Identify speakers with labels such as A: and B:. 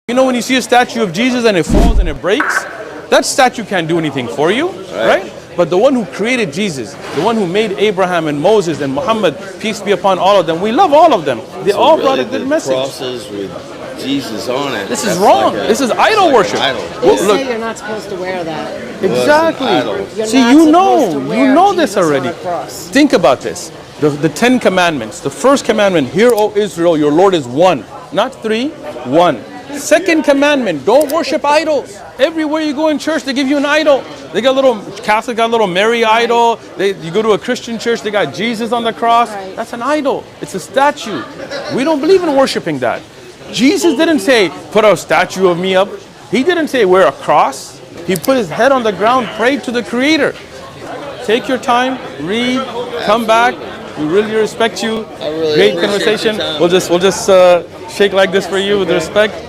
A: You know, when you see a statue of Jesus and it falls and it breaks, that statue can't do anything for you, right? But the one who created Jesus, the one who made Abraham and Moses and Muhammad, peace be upon all of them, we love all of them. They all brought a good message.
B: Crosses with Jesus on it.
A: This is wrong. This is idol worship.
C: They say you're not supposed to wear that.
A: Exactly.
C: You're
A: See,
C: not
A: you
C: supposed
A: know
C: to wear
A: this
C: Jesus on
A: already.
C: a cross.
A: Think about this. The 10 commandments. The first commandment, hear, O Israel, your Lord is one. Not three, one. Second commandment, don't worship idols. Everywhere you go in church, they give you an idol. They got a little, Catholic got a little Mary idol. You go to a Christian church, they got Jesus on the cross. That's an idol. It's a statue. We don't believe in worshiping that. Jesus didn't say, put a statue of me up. He didn't say, wear a cross. He put his head on the ground, prayed to the Creator. Take your time, read, come back. We really respect you. Great conversation. We'll just shake like this for you with respect.